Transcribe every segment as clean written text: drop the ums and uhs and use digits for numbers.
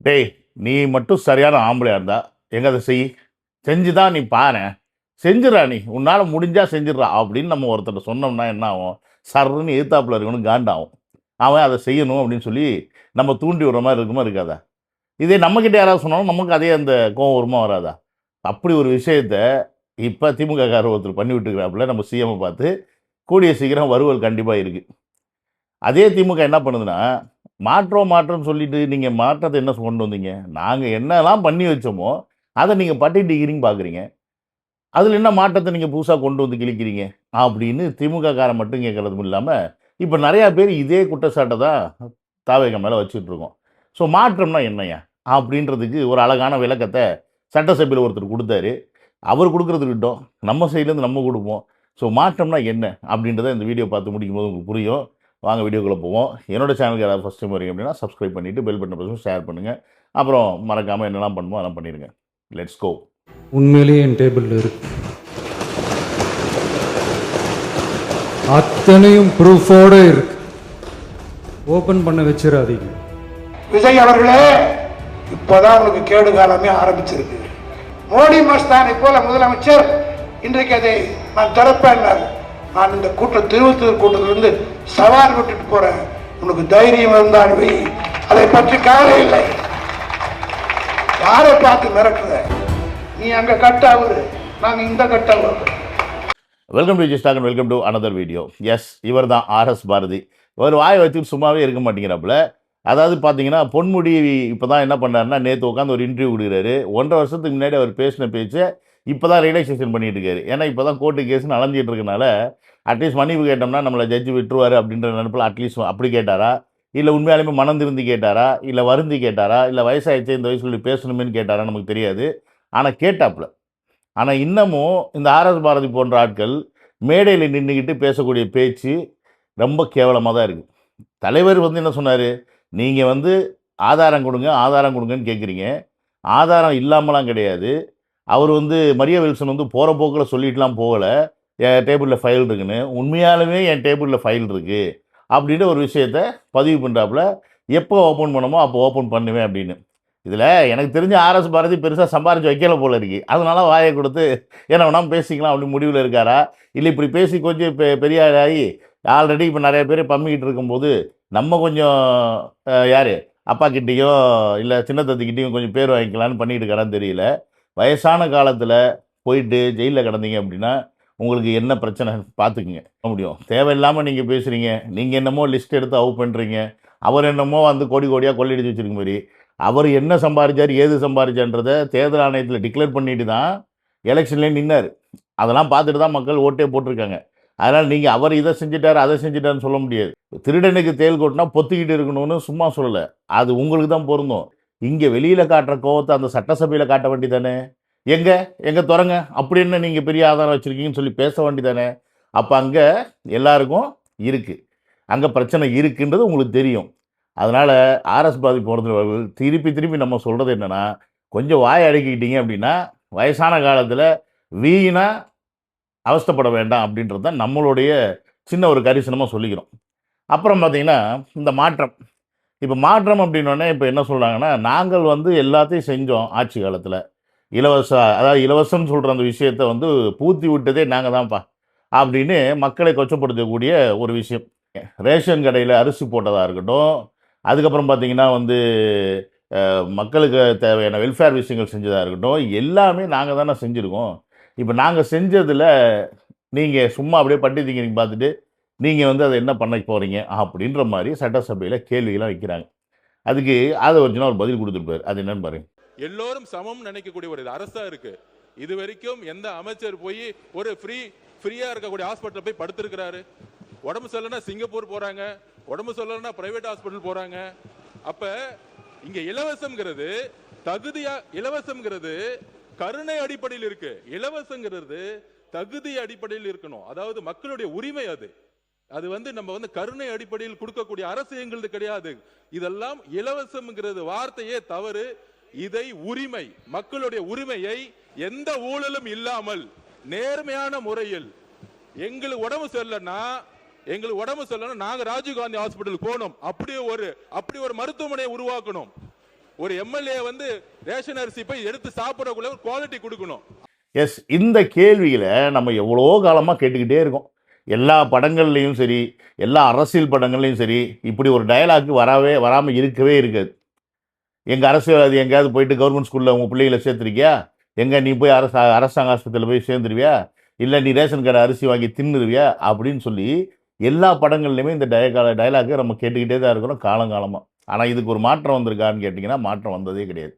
டேய் நீ மட்டும் சரியான ஆம்பளையா இருந்தா எங்க அதை செய், செஞ்சுதான் நீ பாரு, செஞ்சிடா, நீ உன்னால் முடிஞ்சா செஞ்சிடறா அப்படின்னு நம்ம ஒருத்தர் சொன்னோம்னா என்ன ஆகும், சர்ன்னு எதிர்த்தாப்புல இருக்கணும் காண்டாகும். அவன் அதை செய்யணும் அப்படின்னு சொல்லி நம்ம தூண்டி விடுற மாதிரி இருக்குமா இருக்காதா? இதே நம்மக்கிட்ட யாராவது சொன்னாலும் நமக்கு அதே அந்த கோவம் வருமா வராதா? அப்படி ஒரு விஷயத்த இப்போ திமுக காரர் ஒருத்தர் பண்ணி விட்டுக்கிறாப்புல நம்ம சிஎம் பார்த்து. கூடிய சீக்கிரம் வருவல் கண்டிப்பாக இருக்குது. அதே திமுக என்ன பண்ணுதுன்னா, மாற்றம் மாற்றம்னு சொல்லிட்டு நீங்கள் மாற்றத்தை என்ன கொண்டு வந்தீங்க? நாங்கள் என்னெல்லாம் பண்ணி வச்சோமோ அதை நீங்கள் பட்டிட்டிக்கிறீங்க பார்க்குறீங்க. அதில் என்ன மாற்றத்தை நீங்கள் புதுசாக கொண்டு வந்து கிழிக்கிறீங்க அப்படின்னு திமுக காரன் மட்டும் கேட்கறதும் இல்லாமல் இப்போ நிறையா பேர் இதே குற்றச்சாட்டை தான் தாவேக மேலே வச்சுட்டு இருக்கோம். ஸோ மாற்றம்னா என்னையா அப்படின்றதுக்கு ஒரு அழகான விளக்கத்தை சட்டசபையில் ஒருத்தர் கொடுத்தாரு. அவர் கொடுக்குறதுக்கிட்டோம் நம்ம சைட்லேருந்து நம்ம கொடுப்போம். ஸோ மாற்றம்னா என்ன அப்படின்றத இந்த வீடியோ பார்த்து முடிக்கும் போது உங்களுக்கு புரியும். வாங்க வீடியோக்குள்ளே போவோம். என்னோடய சேனலுக்கு யாராவது ஃபஸ்ட் டைம் வரீங்க அப்படின்னா சப்ஸ்கிரைப் பண்ணிவிட்டு பெல் பட்டன் பிரஸ் ஷேர் பண்ணுங்கள். அப்புறம் மறக்காமல் என்னெல்லாம் பண்ணுமோ அதெல்லாம் பண்ணிடுங்க. Let's go. உண்மையிலேயே என் டேபிளில் இருக்கு, அத்தனையும் ப்ரூஃபோட இருக்கு. ஓபன் பண்ண வச்சிடாதீங்க. விஜய் அவர்களே, இப்போதான் உங்களுக்கு கேடு காலமே ஆரம்பிச்சிருக்கு. மோடி மஸ்தானை போல முதலமைச்சர் இன்றைக்கு அதை நான் திறப்பேன். நான் இந்த திருவத்தூர் கூட்டத்திலிருந்து சவால் விட்டுட்டு போறேன். உனக்கு தைரியம் இருந்தால் அதை பற்றி கவலை இல்லை. யாரை பார்த்து மிரட்டுற? நீ அங்க கட்டாவது, நாங்க இந்த கட்டாவது. வெல்கம் டு ஜிஸ்டாக் and welcome to another video. Yes, இவர் தான் ஆர்எஸ் பாரதி. இவர் வாயை வச்சுட்டு சும்மாவே இருக்க மாட்டேங்கிறாப்புல. அதாவது பார்த்தீங்கன்னா பொன்முடி இப்போ தான் என்ன பண்ணாருன்னா, நேற்று உட்காந்து ஒரு இன்டர்வியூ கொடுக்குறாரு. 1.5 வருஷத்துக்கு முன்னாடி அவர் பேசின பேச்சை இப்போ தான் ரியலைசேஷன் பண்ணிட்டு இருக்காரு. ஏன்னா இப்போ தான் கோர்ட்டு கேஸ்ன்னு அலைஞ்சிட்டு இருக்கனால அட்லீஸ்ட் மன்னிப்பு கேட்டோம்னா நம்மளை ஜட்ஜி விட்டுருவார் அப்படின்ற நினைப்பில் அட்லீஸ்ட் அப்படி கேட்டாரா, இல்லை உண்மையாலுமே மனம் திருந்தி கேட்டாரா, இல்லை வருந்தி கேட்டாரா, இல்லை வயசாகிடுச்சு இந்த வயசுல பேசணுமேனு கேட்டாரா நமக்கு தெரியாது. ஆனால் கேட்டாப்புல. ஆனால் இன்னமும் இந்த ஆர்எஸ் பாரதி போன்ற ஆட்கள் மேடையில் நின்றுக்கிட்டு பேசக்கூடிய பேச்சு ரொம்ப கேவலமாக தான் இருக்குது. தலைவர் என்ன சொன்னார், நீங்கள் ஆதாரம் கொடுங்க ஆதாரம் கொடுங்கன்னு கேட்குறீங்க. ஆதாரம் இல்லாமலாம் கிடையாது. அவர் மரியா வில்சன் போகிற போக்கில் சொல்லிட்டுலாம் போகலை, என் டேபிளில் ஃபைல் இருக்குன்னு. உண்மையாலுமே என் டேபிளில் ஃபைல் இருக்குது அப்படின்ற ஒரு விஷயத்த பதிவு பண்ணுறாப்புல. எப்போ ஓப்பன் பண்ணமோ அப்போ ஓப்பன் பண்ணுவேன் அப்படின்னு. இதில் எனக்கு தெரிஞ்ச ஆர்எஸ் பாரதி பெருசாக சம்பாரித்து வைக்கல போல இருக்கு. அதனால வாயை கொடுத்து என்ன வேணாலும் பேசிக்கலாம் அப்படி முடிவில் இருக்காரா, இல்லை இப்படி பேசி கொஞ்சம் பெரிய ஆகி ஆல்ரெடி இப்போ நிறைய பேர் பம்மிக்கிட்டு இருக்கும்போது நம்ம கொஞ்சம் யார் அப்பா கிட்டேயும் இல்லை சின்ன தத்துக்கிட்டேயும் கொஞ்சம் பேர் வாங்கிக்கலான்னு பண்ணிக்கிட்டு இருக்காரான்னு தெரியல. வயசான காலத்தில் போயிட்டு ஜெயிலில் கிடந்தீங்க அப்படின்னா உங்களுக்கு என்ன பிரச்சனை பார்த்துக்குங்க முடியும். தேவையில்லாமல் நீங்கள் பேசுகிறீங்க. நீங்கள் என்னமோ லிஸ்ட் எடுத்து அவுட் பண்ணுறீங்க. அவர் என்னமோ கோடி கோடியாக கொள்ளையடிச்சு வச்சுருக்க மாதிரி. அவர் என்ன சம்பாதிச்சார் ஏது சம்பாதிச்சான்றதை தேர்தல் ஆணையத்தில் டிக்ளேர் பண்ணிட்டு தான் எலெக்ஷன்லேயே நின்னார். அதெல்லாம் பார்த்துட்டு தான் மக்கள் ஓட்டே போட்டிருக்காங்க. அதனால் நீங்கள் அவர் இதை செஞ்சுட்டார் அதை செஞ்சுட்டாருன்னு சொல்ல முடியாது. திருடனுக்கு தேல் கொட்டினா பொத்திக்கிட்டு இருக்கணும்னு சும்மா சொல்லலை, அது உங்களுக்கு தான் பொருந்தும். இங்கே வெளியில் காட்டுற கோவத்தை அந்த சட்டசபையில் காட்ட வேண்டி தானே. எங்கே திறங்க அப்படின்னு நீங்கள் பெரிய ஆதாரம் வச்சுருக்கீங்கன்னு சொல்லி பேச வேண்டி தானே. அப்போ அங்கே எல்லாருக்கும் இருக்குது, அங்கே பிரச்சனை இருக்குன்றது உங்களுக்கு தெரியும். அதனால் ஆர்எஸ் பாரதி போகிறதுல திருப்பி நம்ம சொல்கிறது என்னென்னா, கொஞ்சம் வாயை அடக்கிக்கிட்டீங்க அப்படின்னா வயசான காலத்தில் வீணாக அவஸ்தைப்பட வேண்டாம் அப்படின்றது தான் நம்மளுடைய சின்ன ஒரு கரிசனமாக சொல்லிக்கிறோம். அப்புறம் பார்த்திங்கன்னா இந்த மாற்றம். இப்போ மாற்றம் அப்படின்னோடனே இப்போ என்ன சொல்கிறாங்கன்னா, நாங்கள் எல்லாத்தையும் செஞ்சோம் ஆட்சி காலத்தில். அதாவது இலவசம்னு சொல்கிற அந்த விஷயத்தை பூத்தி விட்டதே நாங்கள் தான்ப்பா அப்படின்னு மக்களை கொச்சப்படுத்தக்கூடிய ஒரு விஷயம். ரேஷன் கடையில் அரிசி போட்டதாக இருக்கட்டும், அதுக்கப்புறம் பார்த்திங்கன்னா மக்களுக்கு தேவையான வெல்ஃபேர் விஷயங்கள் செஞ்சதாக இருக்கட்டும், எல்லாமே நாங்கள் தானே செஞ்சுருக்கோம். இப்போ நாங்கள் செஞ்சதில் நீங்கள் சும்மா அப்படியே பட்டித்தீங்க பார்த்துட்டு நீங்கள் அதை என்ன பண்ண போகிறீங்க அப்படின்ற மாதிரி சட்டசபையில் கேள்விகளாம் வைக்கிறாங்க. அதுக்கு அதை வச்சுன்னா ஒரு பதில் கொடுத்துருப்பாரு. அது என்னன்னு பாருங்க. எல்லோரும் சமம் நினைக்கக்கூடிய ஒரு அரசா இருக்கு. இது வரைக்கும் எந்த அமைச்சர் போய் ஒரு ஃப்ரீயா இருக்கக்கூடிய ஹாஸ்பிட்டல் போய் படுத்திருக்கிறாரு? உடம்பு சொல்லனா சிங்கப்பூர் போறாங்க, உடம்பு சொல்லனா பிரைவேட் ஹாஸ்பிட்டல் போறாங்க. அப்ப இங்க இலவசம்ங்கிறது தகுதியா, இலவசம்ங்கிறது கருணை அடிப்படையில் இருக்கு. இலவசங்கிறது தகுதி அடிப்படையில் இருக்கணும். அதாவது மக்களுடைய உரிமை. அது நம்ம கருணை அடிப்படையில் கொடுக்கக்கூடிய அரசு எங்களுக்கு கிடையாது. இதெல்லாம் இலவசம்ங்கிறது வார்த்தையே தவறு. இதை உரிமை, மக்களுடைய உரிமையை எந்த ஊழலும் இல்லாமல் நேர்மையான முறையில் எங்களுக்கு உடம்பு சொல்லனா நாங்க ராஜீவ்காந்தி ஹாஸ்பிட்டல் போனோம், அப்படி ஒரு மருத்துவமனையை உருவாக்கணும். ஒரு எம்எல்ஏ வந்து ரேஷன் அரிசி போய் எடுத்து சாப்பிடறக்குள்ள ஒரு குவாலிட்டி கொடுக்கணும். எஸ், இந்த கேள்வியில் நம்ம எவ்வளோ காலமாக கேட்டுக்கிட்டே இருக்கோம். எல்லா படங்கள்லையும் சரி, எல்லா அரசியல் படங்கள்லையும் சரி, இப்படி ஒரு டயலாக் வராமல் இருக்கவே இருக்காது. எங்கள் அரசியல்வாதி எங்கேயாவது போயிட்டு கவர்மெண்ட் ஸ்கூலில் உங்கள் பிள்ளைகளை சேர்த்துருக்கியா, எங்கே நீ போய் அரசாங்க ஆஸ்பத்திரியில் போய் சேர்ந்துருவியா, இல்லை நீ ரேஷன் கடை அரிசி வாங்கி தின்னுருவியா அப்படின்னு சொல்லி எல்லா படங்கள்லையுமே இந்த டயலாக்கை நம்ம கேட்டுக்கிட்டே தான் இருக்கிறோம் காலங்காலமாக. ஆனால் இதுக்கு ஒரு மாற்றம் வந்திருக்கான்னு கேட்டிங்கன்னா மாற்றம் வந்ததே கிடையாது.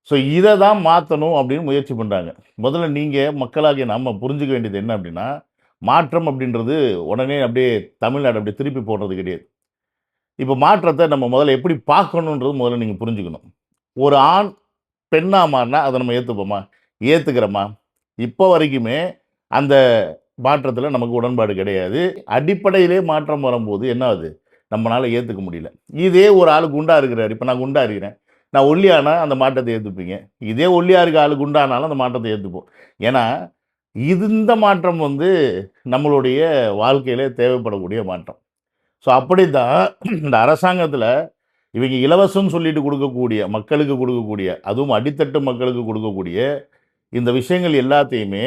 ஸோ இதை தான் மாற்றணும் அப்படின்னு முயற்சி பண்ணுறாங்க. முதல்ல நீங்கள் மக்களாகிய நம்ம புரிஞ்சுக்க வேண்டியது என்ன அப்படின்னா, மாற்றம் அப்படின்றது உடனே அப்படியே தமிழ்நாடு அப்படியே திருப்பி போடுறது கிடையாது. இப்போ மாற்றத்தை நம்ம முதல்ல எப்படி பார்க்கணுன்றது முதல்ல நீங்கள் புரிஞ்சுக்கணும். ஒரு ஆண் பெண்ணாக மாறினா அதை நம்ம ஏற்றுப்போமா, ஏற்றுக்கிறோமா? இப்போ வரைக்குமே அந்த மாற்றத்தில் நமக்கு உடன்பாடு கிடையாது. அடிப்படையிலே மாற்றம் வரும்போது என்ன ஆகுது, நம்மளால் ஏற்றுக்க முடியல. இதே ஒரு ஆள் குண்டா இருக்கிறார், இப்போ நான் குண்டா இருக்கிறேன், நான் ஒல்லியானா அந்த மாற்றத்தை ஏற்றுப்பீங்க. இதே ஒல்லியாக இருக்க ஆள் குண்டானாலும் அந்த மாற்றத்தை ஏற்றுப்போம். ஏன்னா இந்த மாற்றம் வந்து நம்மளுடைய வாழ்க்கையில் தேவைப்படக்கூடிய மாற்றம். ஸோ அப்படி தான் இந்த அரசாங்கத்தில் இவங்க இலவசம்னு சொல்லிட்டு கொடுக்கக்கூடிய, மக்களுக்கு கொடுக்கக்கூடிய, அதுவும் அடித்தட்டு மக்களுக்கு கொடுக்கக்கூடிய இந்த விஷயங்கள் எல்லாத்தையுமே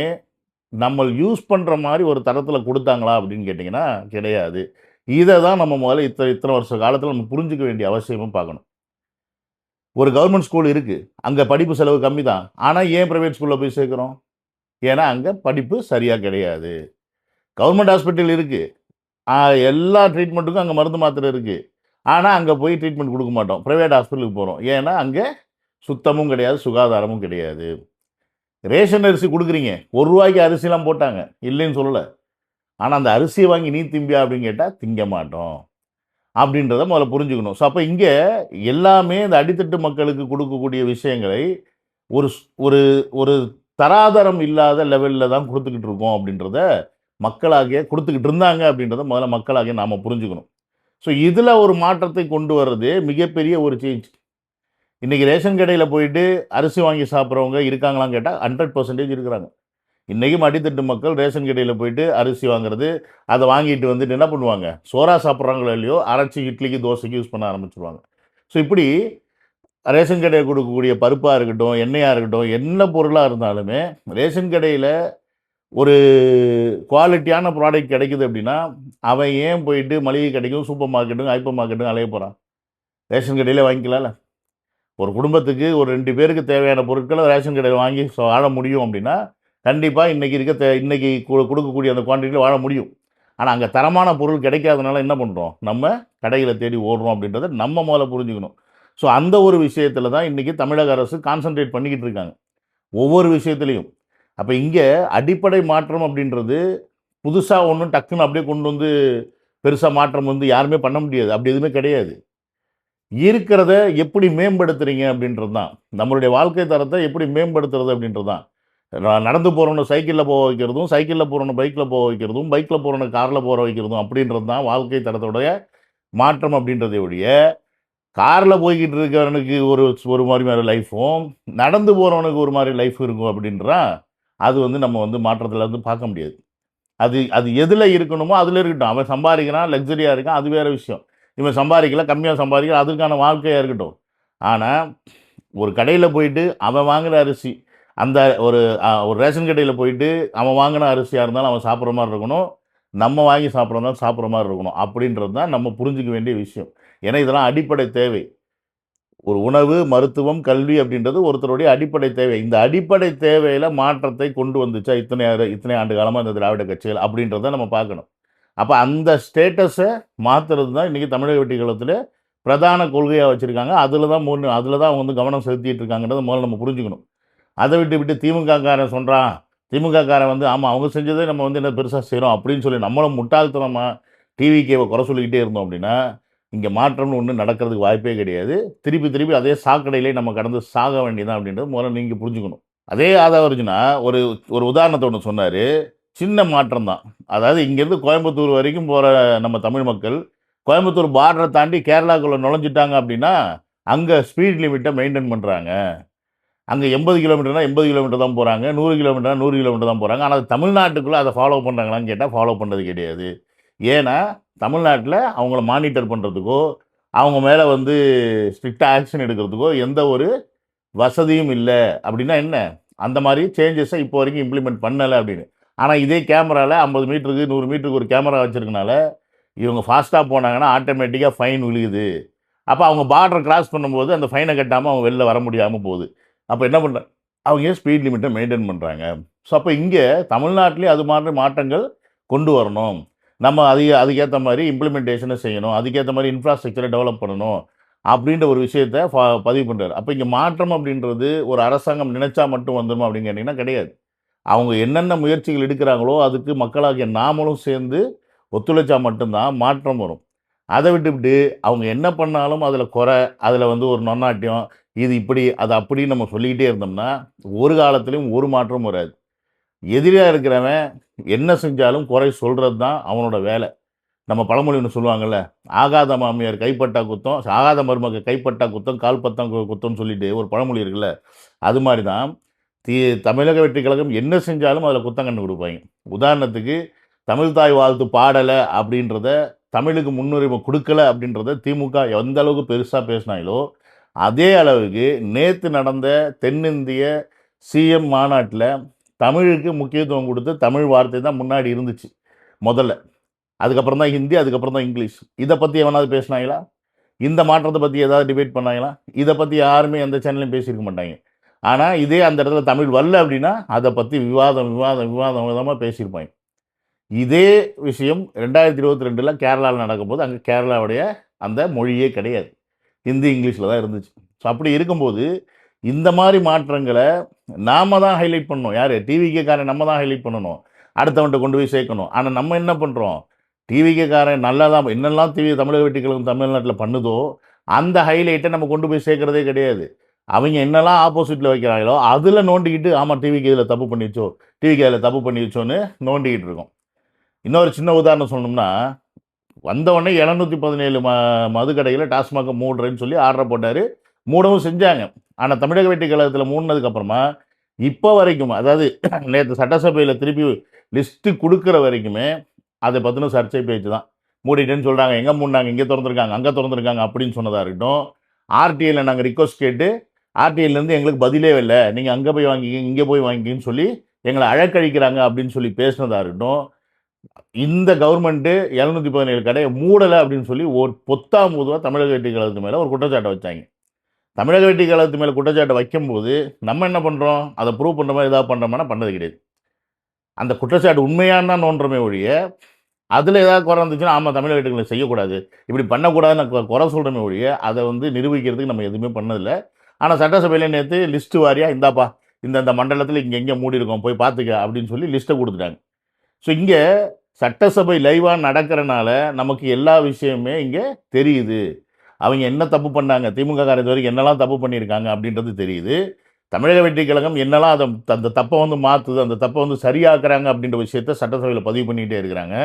நம்ம யூஸ் பண்ணுற மாதிரி ஒரு தரத்தில் கொடுத்தாங்களா அப்படின்னு கேட்டிங்கன்னா கிடையாது. இதை தான் நம்ம முதல்ல இத்தனை வருஷ காலத்தில் நம்ம புரிஞ்சுக்க வேண்டிய அவசியமும் பார்க்கணும். ஒரு கவர்மெண்ட் ஸ்கூல் இருக்குது, அங்கே படிப்பு செலவு கம்மி தான். ஆனால் ஏன் ப்ரைவேட் ஸ்கூலில் போய் சேர்க்குறோம்? ஏன்னா அங்கே படிப்பு சரியாக கிடையாது. கவர்மெண்ட் ஹாஸ்பிட்டல் இருக்குது, எல்லா ட்ரீட்மெண்ட்டுக்கும் அங்கே மருந்து மாத்திரை இருக்குது. ஆனால் அங்கே போய் ட்ரீட்மெண்ட் கொடுக்க மாட்டோம், ப்ரைவேட் ஹாஸ்பிட்டலுக்கு போகிறோம். ஏன்னா அங்கே சுத்தமும் கிடையாது, சுகாதாரமும் கிடையாது. ரேஷன் அரிசி கொடுக்குறீங்க, ₹1 அரிசிலாம் போட்டாங்க, இல்லைன்னு சொல்லலை. ஆனால் அந்த அரிசியை வாங்கி நீ திம்பியா அப்படின்னு கேட்டால் திங்க மாட்டோம் அப்படின்றத முதல்ல புரிஞ்சுக்கணும். ஸோ அப்போ இங்கே எல்லாமே இந்த அடித்தட்டு மக்களுக்கு கொடுக்கக்கூடிய விஷயங்களை ஒரு ஒரு ஒரு தராதரம் இல்லாத லெவலில் தான் கொடுத்துக்கிட்டு இருக்கோம் அப்படின்றத மக்களாகிய கொடுத்துக்கிட்டு இருந்தாங்க அப்படின்றத முதல்ல மக்களாகிய நாம் புரிஞ்சுக்கணும். ஸோ இதில் ஒரு மாற்றத்தை கொண்டு வர்றதே மிகப்பெரிய ஒரு சேஞ்ச். இன்றைக்கி ரேஷன் கடையில் போயிட்டு அரிசி வாங்கி சாப்பிட்றவங்க இருக்காங்களான்னு கேட்டால் 100% இருக்கிறாங்க. இன்றைக்கும் அடித்தட்டு மக்கள் ரேஷன் கடையில் போயிட்டு அரிசி வாங்குறது, அதை வாங்கிட்டு வந்துட்டு என்ன பண்ணுவாங்க, சோறா சாப்பிட்றாங்களோ இல்லையோ அரைச்சி இட்லிக்கு தோசைக்கு யூஸ் பண்ண ஆரம்பிச்சிருவாங்க. ஸோ இப்படி ரேஷன் கடையில் கொடுக்கக்கூடிய பருப்பாக இருக்கட்டும், எண்ணெயாக இருக்கட்டும், என்ன பொருளாக இருந்தாலுமே ரேஷன் கடையில் ஒரு குவாலிட்டியான ப்ராடக்ட் கிடைக்குது அப்படின்னா அவன் ஏன் போயிட்டு மளிகை கடைக்கும் சூப்பர் மார்க்கெட்டுக்கும் ஹைப்பர் மார்க்கெட்டுக்கும் அலைய போகிறான்? ரேஷன் கடையில் வாங்கிக்கலாம்ல. ஒரு குடும்பத்துக்கு ஒரு 2 பேருக்கு தேவையான பொருட்களை ரேஷன் கடையில் வாங்கி வாழ முடியும் அப்படின்னா கண்டிப்பாக இன்றைக்கி கொடுக்கக்கூடிய அந்த குவான்டிட்டியில் வாழ முடியும். ஆனால் அங்கே தரமான பொருள் கிடைக்காதனால என்ன பண்ணுறோம், நம்ம கடைகளை தேடி ஓடுறோம் அப்படின்றத நம்ம முதல்ல புரிஞ்சுக்கணும். ஸோ அந்த ஒரு விஷயத்தில் தான் இன்றைக்கி தமிழக அரசு கான்சன்ட்ரேட் பண்ணிக்கிட்டு இருக்காங்க ஒவ்வொரு விஷயத்துலையும். அப்போ இங்கே அடிப்படை மாற்றம் அப்படின்றது புதுசாக ஒன்றும் டக்குன்னு அப்படியே கொண்டு வந்து பெருசாக மாற்றம் வந்து யாருமே பண்ண முடியாது, அப்படி எதுவுமே கிடையாது. இருக்கிறத எப்படி மேம்படுத்துறீங்க அப்படின்றது தான், நம்மளுடைய வாழ்க்கை தரத்தை எப்படி மேம்படுத்துறது அப்படின்றது தான். நடந்து போகிறவனை சைக்கிளில் போக வைக்கிறதும், சைக்கிளில் போகிறவனை பைக்கில் போக வைக்கிறதும், பைக்கில் போகிறவனை காரில் போக வைக்கிறதும் அப்படின்றது தான் வாழ்க்கை தரத்தோடைய மாற்றம் அப்படின்றதை ஒழிய, காரில் போய்கிட்டு இருக்கிறவனுக்கு ஒரு மாதிரி லைஃப்பும், நடந்து போகிறவனுக்கு ஒரு மாதிரி லைஃப் இருக்கும் அப்படின்றா அது வந்து நம்ம வந்து மாற்றத்தில் வந்து பார்க்க முடியாது. அது எதில் இருக்கணுமோ அதில் இருக்கட்டும். அவன் சம்பாதிக்கிறான், லக்ஸரியாக இருக்கான், அது வேறு விஷயம். இவன் சம்பாதிக்கல, கம்மியாக சம்பாதிக்கல, அதுக்கான வாழ்க்கையாக இருக்கட்டும். ஆனால் ஒரு கடையில் போயிட்டு அவன் வாங்குகிற அரிசி, அந்த ஒரு ரேஷன் கடையில் போயிட்டு அவன் வாங்கின அரிசியாக இருந்தாலும் அவன் சாப்பிட்ற மாதிரி இருக்கணும், நம்ம வாங்கி சாப்பிட்றதாலும் சாப்பிட்ற மாதிரி இருக்கணும் அப்படின்றது தான் நம்ம புரிஞ்சிக்க வேண்டிய விஷயம். ஏன்னா இதெல்லாம் அடிப்படை தேவை. ஒரு உணவு, மருத்துவம், கல்வி அப்படின்றது ஒருத்தருடைய அடிப்படை தேவை. இந்த அடிப்படை தேவையில் மாற்றத்தை கொண்டு வந்துச்சா இத்தனை ஆண்டு காலமாக இந்த திராவிட கட்சிகள் அப்படின்றத நம்ம பார்க்கணும். அப்போ அந்த ஸ்டேட்டஸை மாற்றுறது தான் இன்றைக்கி தமிழக வெற்றிக்கழகத்தில் பிரதான கொள்கையாக வச்சுருக்காங்க. அதில் தான் அவங்க வந்து கவனம் செலுத்திட்டு இருக்காங்கன்றதை முதல்ல நம்ம புரிஞ்சுக்கணும். அதை விட்டு திமுககாரன் சொல்கிறான், திமுககாரன் வந்து ஆமாம் அவங்க செஞ்சதே நம்ம வந்து என்ன பெருசாக செய்கிறோம் அப்படின்னு சொல்லி நம்மளும் முட்டாள்தனமாக டிவிகேவை குறை சொல்லிக்கிட்டே இருந்தோம் அப்படின்னா இங்கே மாற்றம்னு ஒன்று நடக்கிறதுக்கு வாய்ப்பே கிடையாது. திருப்பி அதே சாக்கடையிலே நம்ம கடந்து சாக வேண்டியதான் அப்படின்றது முதல்ல நீங்கள் புரிஞ்சுக்கணும். அதே ஆதவர்ஜுனா ஒரு உதாரணத்தை ஒன்று சொன்னார், சின்ன மாற்றம் தான். அதாவது இங்கேருந்து கோயம்புத்தூர் வரைக்கும் போகிற நம்ம தமிழ் மக்கள் கோயம்புத்தூர் பார்டரை தாண்டி கேரளாக்குள்ளே நுழைஞ்சிட்டாங்க அப்படின்னா அங்கே ஸ்பீட் லிமிட்டை மெயின்டைன் பண்ணுறாங்க. அங்கே 80 கிலோமீட்டர்னா 80 கிலோமீட்டர் தான் போகிறாங்க, 100 கிலோமீட்டர்னா 100 கிலோமீட்டர் தான் போகிறாங்க. ஆனால் தமிழ்நாட்டுக்குள்ளே அதை ஃபாலோ பண்ணுறாங்களான்னு கேட்டால் ஃபாலோ பண்ணுறது கிடையாது. ஏன்னா தமிழ்நாட்டில் அவங்கள மானிட்டர் பண்ணுறதுக்கோ அவங்க மேலே வந்து ஸ்ட்ரிக்டாக ஆக்ஷன் எடுக்கிறதுக்கோ எந்த ஒரு வசதியும் இல்லை. அப்படின்னா என்ன, அந்த மாதிரி சேஞ்சஸை இப்போ வரைக்கும் இம்ப்ளிமெண்ட் பண்ணலை அப்படின்னு. ஆனால் இதே கேமராவில் 50 மீட்டருக்கு 100 மீட்டருக்கு ஒரு கேமரா வச்சுருக்கனால இவங்க ஃபாஸ்ட்டாக போனாங்கன்னா ஆட்டோமேட்டிக்காக ஃபைன் விழுகுது. அப்போ அவங்க பார்டர் கிராஸ் பண்ணும்போது அந்த ஃபைனை கட்டாமல் அவங்க வெளில வர முடியாமல் போகுது. அப்போ என்ன பண்ணுறாங்க, அவங்க ஸ்பீட் லிமிட்டை மெயின்டைன் பண்ணுறாங்க. ஸோ அப்போ இங்கே தமிழ்நாட்டிலே அது மாதிரி மாற்றங்கள் கொண்டு வரணும். நம்ம அதுக்கேற்ற மாதிரி இம்ப்ளிமெண்டேஷனை செய்யணும், அதுக்கேற்ற மாதிரி இன்ஃப்ராஸ்ட்ரக்சரை டெவலப் பண்ணணும் அப்படின்ற ஒரு விஷயத்த பதிவு பண்ணுறாரு. அப்போ இங்கே மாற்றம் அப்படின்றது ஒரு அரசாங்கம் நினைச்சா மட்டும் வந்துடும் அப்படின்னு கேட்டிங்கன்னா கிடையாது. அவங்க என்னென்ன முயற்சிகள் எடுக்கிறாங்களோ அதுக்கு மக்களாகிய நாமளும் சேர்ந்து ஒத்துழைச்சா மட்டும்தான் மாற்றம் வரும். அதை விட்டுவிட்டு அவங்க என்ன பண்ணாலும் அதில் குறை, அதில் வந்து ஒரு நொன்னாட்டியம், இது இப்படி அது அப்படின்னு நம்ம சொல்லிக்கிட்டே இருந்தோம்னா ஒரு காலத்துலேயும் ஒரு மாற்றமும் வராது. எதிரியாக இருக்கிறவன் என்ன செஞ்சாலும் குறை சொல்கிறது தான் அவனோட வேலை. நம்ம பழமொழி ஒன்று சொல்லுவாங்கள்ல, ஆகாத மாமியார் கைப்பட்டா குத்தம், ஆகாத மருமக கைப்பட்டா குத்தம், கால் பத்தம் குத்தம்னு சொல்லிட்டு ஒரு பழமொழி இருக்குல்ல, அது மாதிரி தான் தமிழக வெற்றி கழகம் என்ன செஞ்சாலும் அதில் குத்தம் கண்டு கொடுப்பாங்க. உதாரணத்துக்கு தமிழ் தாய் வாழ்த்து பாடலை அப்படின்றத, தமிழுக்கு முன்னுரிமை கொடுக்கல அப்படின்றத திமுக எந்த அளவுக்கு பெருசாக பேசினாங்களோ அதே அளவுக்கு நேற்று நடந்த தென்னிந்திய சிஎம் மாநாட்டில் தமிழுக்கு முக்கியத்துவம் கொடுத்து தமிழ் வார்த்தை தான் முன்னாடி இருந்துச்சு முதல்ல. அதுக்கப்புறம் தான் ஹிந்தி, அதுக்கப்புறம் தான் இங்கிலீஷ். இதை பற்றி எவனாவது பேசினாங்களா? இந்த மாற்றத்தை பற்றி ஏதாவது டிபேட் பண்ணாங்களா? இதை பற்றி யாருமே எந்த சேனல்லையும் பேசியிருக்க மாட்டாங்க. ஆனால் இதே அந்த இடத்துல தமிழ் வரல அப்படின்னா அதை பற்றி விவாதமாக பேசியிருப்பாங்க. இதே விஷயம் 2022 கேரளாவில் நடக்கும்போது அங்கே கேரளாவுடைய அந்த மொழியே கிடையாது, ஹிந்தி இங்கிலீஷில் தான் இருந்துச்சு. ஸோ அப்படி இருக்கும்போது இந்த மாதிரி மாற்றங்களை நாம தான் ஹைலைட் பண்ணணும். யார்? டிவிகேக்காரன் நம்ம தான் ஹைலைட் பண்ணணும், அடுத்தவன்ட்ட கொண்டு போய் சேர்க்கணும். ஆனால் நம்ம என்ன பண்ணுறோம், டிவிகேக்காரன் நல்லா தான் என்னெல்லாம் தமிழக வெற்றி கழகம் தமிழ்நாட்டில் பண்ணுதோ அந்த ஹைலைட்டை நம்ம கொண்டு போய் சேர்க்குறதே கிடையாது. அவங்க என்னெல்லாம் ஆப்போசிட்டில் வைக்கிறாங்களோ அதில் நோண்டிக்கிட்டு ஆமாம் டிவிக்கு இதில் தப்பு பண்ணிச்சோ, டிவிக்கு அதில் தப்பு பண்ணிச்சோன்னு நோண்டிக்கிட்டு இருக்கோம். இன்னொரு சின்ன உதாரணம் சொல்லணும்னா, வந்தவொடனே 717 மது கடையில் டாஸ்மாக மூடுறேன்னு சொல்லி ஆர்டர் போட்டார், மூடவும் செஞ்சாங்க. ஆனால் தமிழக வெற்றி கழகத்தில் மூடினதுக்கப்புறமா இப்போ வரைக்கும், அதாவது நேற்று சட்டசபையில் திருப்பி லிஸ்ட்டு கொடுக்குற வரைக்குமே அதை பற்றின சர்ச்சை பேச்சு தான். மூடிட்டேன்னு சொல்கிறாங்க, எங்கே மூடினாங்க, இங்கே திறந்துருக்காங்க, அங்கே திறந்துருக்காங்க அப்படின்னு சொன்னதாக இருக்கட்டும். ஆர்டிஐயில் நாங்கள் ரிக்வஸ்ட் கேட்டு ஆர்டிஐலேருந்து எங்களுக்கு பதிலே இல்லை, நீங்கள் அங்கே போய் வாங்கிக்கிங்க இங்கே போய் வாங்கிக்கின்னு சொல்லி எங்களை அழக்கழிக்கிறாங்க அப்படின்னு சொல்லி பேசினதாக இருக்கட்டும். இந்த கவர்மெண்ட்டு 717 கடையை மூடலை அப்படின்னு சொல்லி ஒரு பொத்தாம் பொதுவாக தமிழக வெற்றி கழகத்து மேலே ஒரு குற்றச்சாட்டை வச்சாங்க. தமிழக வெற்றி கழகத்து மேலே குற்றச்சாட்டை வைக்கும்போது நம்ம என்ன பண்ணுறோம், அதை ப்ரூவ் பண்ணுற மாதிரி ஏதாவது பண்ணுறோம்னா பண்ணது கிடையாது. அந்த குற்றச்சாட்டு உண்மையான நோன்றமே ஒழிய அதில் ஏதாவது குறை இருந்துச்சுன்னா ஆமாம் தமிழக வெற்றி கழகம் செய்யக்கூடாது, இப்படி பண்ணக்கூடாதுன்னு குறை சொல்கிறமே ஒழிய அதை வந்து நிரூபிக்கிறதுக்கு நம்ம எதுவுமே பண்ணதில்லை. ஆனால் சட்டசபையில் நேற்று லிஸ்ட்டு வாரியாக இந்தாப்பா இந்த மண்டலத்தில் இங்கே எங்கே மூடி இருக்கோம் போய் பார்த்துக்க அப்படின்னு சொல்லி லிஸ்ட்டை கொடுத்துட்டாங்க. ஸோ இங்கே சட்டசபை லைவாக நடக்கிறனால நமக்கு எல்லா விஷயமே இங்கே தெரியுது. அவங்க என்ன தப்பு பண்ணாங்க, திமுக காரது வரைக்கும் என்னெல்லாம் தப்பு பண்ணியிருக்காங்க அப்படின்றது தெரியுது. தமிழக வெற்றி கழகம் என்னெல்லாம் அந்த தப்பை வந்து மாற்றுது, அந்த தப்பை வந்து சரியாக்குறாங்க அப்படின்ற விஷயத்த சட்டசபையில் பதிவு பண்ணிகிட்டே இருக்கிறாங்க.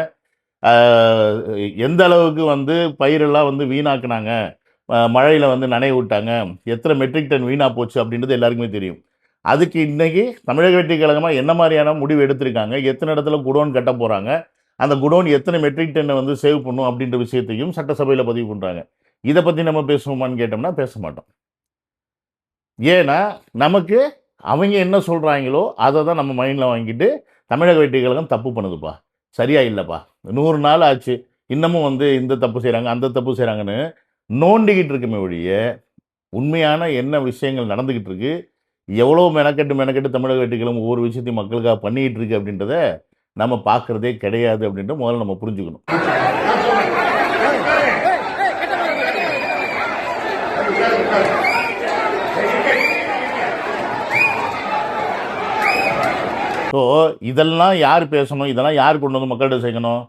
எந்த அளவுக்கு வந்து பயிரெல்லாம் வந்து வீணாக்குனாங்க, மழையில் வந்து நனைய விட்டாங்க, எத்தனை மெட்ரிக் டன் வீணாக போச்சு அப்படின்றது எல்லாருக்குமே தெரியும். அதுக்கு இன்றைக்கி தமிழக வெற்றி கழகமாக என்ன மாதிரியான முடிவு எடுத்திருக்காங்க, எத்தனை இடத்துல குடோன் கட்ட போகிறாங்க, அந்த குடோன் எத்தனை மெட்ரிக் டன்னை வந்து சேவ் பண்ணும் அப்படின்ற விஷயத்தையும் சட்டசபையில் பதிவு பண்ணுறாங்க. இதை பற்றி நம்ம பேசுவோமான்னு கேட்டோம்னா பேச மாட்டோம். ஏன்னா நமக்கு அவங்க என்ன சொல்கிறாங்களோ அதை தான் நம்ம மைண்டில் வாங்கிட்டு தமிழக வெற்றி கழகம் தப்பு பண்ணுதுப்பா, சரியா இல்லைப்பா, 100 நாள் ஆச்சு இன்னமும் வந்து இந்த தப்பு செய்கிறாங்க அந்த தப்பு செய்கிறாங்கன்னு நோண்டிக்கிட்டு இருக்குமே ஒழிய உண்மையான என்ன விஷயங்கள் நடந்துக்கிட்டு இருக்கு, எவ்வளோ மெனக்கெட்டு தமிழக வெற்றி கழகம் ஒவ்வொரு விஷயத்தையும் மக்களுக்காக பண்ணிக்கிட்டு இருக்கு அப்படின்றத நம்ம பார்க்குறதே கிடையாது அப்படின்ற முதல்ல நம்ம புரிஞ்சுக்கணும். ஸோ இதெல்லாம் யார் பேசணும், இதெல்லாம் யார் கொண்டு வந்து மக்கள்கிட்ட செய்யணும்,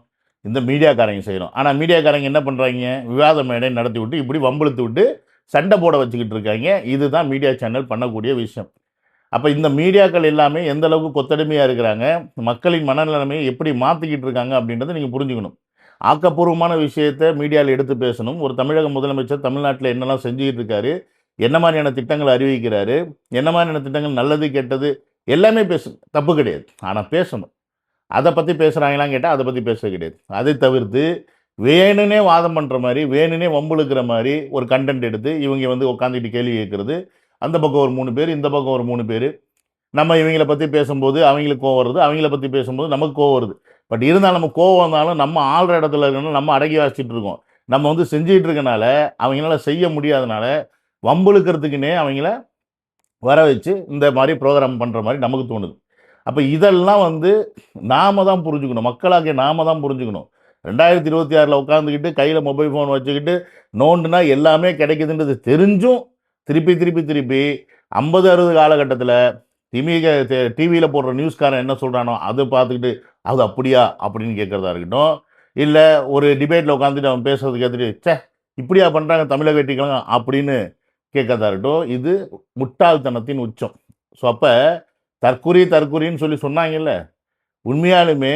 இந்த மீடியாக்காரங்க செய்யணும். ஆனால் மீடியாக்காரங்க என்ன பண்ணுறாங்க, விவாத மேடை நடத்தி விட்டு இப்படி வம்பிழுத்து விட்டு சண்டை போட வச்சுக்கிட்டு இருக்காங்க. இதுதான் மீடியா சேனல் பண்ணக்கூடிய விஷயம். அப்போ இந்த மீடியாக்கள் எல்லாமே எந்த அளவுக்கு கொத்தடிமையாக இருக்கிறாங்க, மக்களின் மனநிலைமையை எப்படி மாற்றிக்கிட்டு இருக்காங்க அப்படின்றத நீங்கள் புரிஞ்சுக்கணும். ஆக்கப்பூர்வமான விஷயத்தை மீடியாவில் எடுத்து பேசணும். ஒரு தமிழக முதலமைச்சர் தமிழ்நாட்டில் என்னெல்லாம் செஞ்சுக்கிட்டு இருக்காரு, என்ன மாதிரியான திட்டங்களை அறிவிக்கிறாரு, என்ன மாதிரியான திட்டங்கள் நல்லது கெட்டது எல்லாமே பேசணும், தப்பு கிடையாது. ஆனால் பேசணும். அதை பற்றி பேசுகிறாங்களான்னு கேட்டால் அதை பற்றி பேச கிடையாது. அதை தவிர்த்து வேணுனே வாதம் பண்ணுற மாதிரி, வேணுனே வம்பிழுக்கிற மாதிரி ஒரு கண்டென்ட் எடுத்து இவங்க வந்து உட்காந்துக்கிட்டு கேள்வி கேட்குறது. அந்த பக்கம் ஒரு 3 பேர், இந்த பக்கம் ஒரு 3 பேர். நம்ம இவங்கள பற்றி பேசும்போது அவங்களுக்கு கோவம் வருது, அவங்கள பற்றி பேசும்போது நமக்கு கோவம் வருது. பட் இருந்தாலும் நம்ம கோவம் வந்தாலும் நம்ம ஆள்ற இடத்துல இருக்கணும், நம்ம அடக்கி வாசிச்சுட்டு இருக்கோம். நம்ம வந்து செஞ்சுட்டு இருக்கனால அவங்களால செய்ய முடியாதனால வம்பிழுக்கிறதுக்குன்னே அவங்கள வர வச்சு இந்த மாதிரி ப்ரோக்ராம் பண்ணுற மாதிரி நமக்கு தோணுது. அப்போ இதெல்லாம் வந்து நாம தான் புரிஞ்சுக்கணும், மக்களாகிய நாம தான் புரிஞ்சுக்கணும். 2026 உட்காந்துக்கிட்டு கையில் மொபைல் ஃபோன் வச்சுக்கிட்டு நோண்டுனா எல்லாமே கிடைக்குதுன்றது தெரிஞ்சும் திருப்பி 50, 60 காலகட்டத்தில் டிவியில் போடுற நியூஸ்காரன் என்ன சொல்கிறானோ அதை பார்த்துக்கிட்டு அது அப்படியா அப்படின்னு கேட்குறதா இருக்கட்டும், இல்லை ஒரு டிபேட்டில் உட்காந்துட்டு அவன் பேசுறது கேட்டுட்டு ச்சே இப்படியா பண்ணுறாங்க தமிழக வெட்டிக்கலாம் அப்படின்னு கேட்கறதா இருக்கட்டும், இது முட்டாள்தனத்தின் உச்சம். ஸோ அப்போ தற்குறின்னு சொல்லி சொன்னாங்கல்ல, உண்மையாலுமே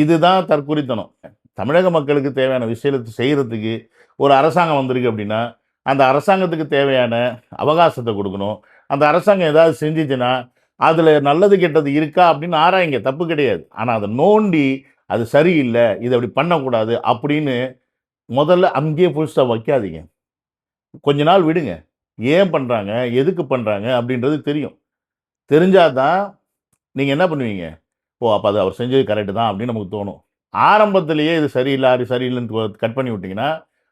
இதுதான் தற்குறித்தனம். தமிழக மக்களுக்கு தேவையான விஷயத்தை செய்கிறதுக்கு ஒரு அரசாங்கம் வந்திருக்கு அப்படின்னா அந்த அரசாங்கத்துக்கு தேவையான அவகாசத்தை கொடுக்கணும். அந்த அரசாங்கம் ஏதாவது செஞ்சிச்சுன்னா அதில் நல்லது கெட்டது இருக்கா அப்படின்னு ஆராய்ங்க, தப்பு கிடையாது. ஆனால் அதை நோண்டி அது சரியில்லை, இது அப்படி பண்ணக்கூடாது அப்படின்னு முதல்ல அங்கேயே ஃபுல் ஸ்டாப் வைக்காதீங்க. கொஞ்ச நாள் விடுங்க, ஏன் பண்ணுறாங்க, எதுக்கு பண்ணுறாங்க அப்படின்றது தெரியும். தெரிஞ்சால் தான் நீங்கள் என்ன பண்ணுவீங்க, ஓ அப்போ அது அவர் செஞ்சது கரெக்டு தான் அப்படின்னு நமக்கு தோணும். ஆரம்பத்திலேயே இது சரியில்லை அது சரியில்லைன்னு கட் பண்ணி விட்டிங்கன்னா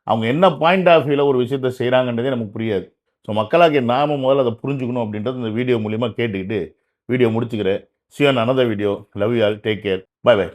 அவங்க என்ன பாயிண்ட் ஆஃப் வியூவில் ஒரு விஷயத்தை செய்கிறாங்கன்றதே நமக்கு புரியாது. ஸோ மக்களாகிய நாம முதல்ல அதை புரிஞ்சுக்கணும் அப்படின்றது இந்த வீடியோ மூலிமா கேட்டுக்கிட்டு வீடியோ முடிச்சுக்கிறேன். See you on another video. Love you all. Take care. Bye bye.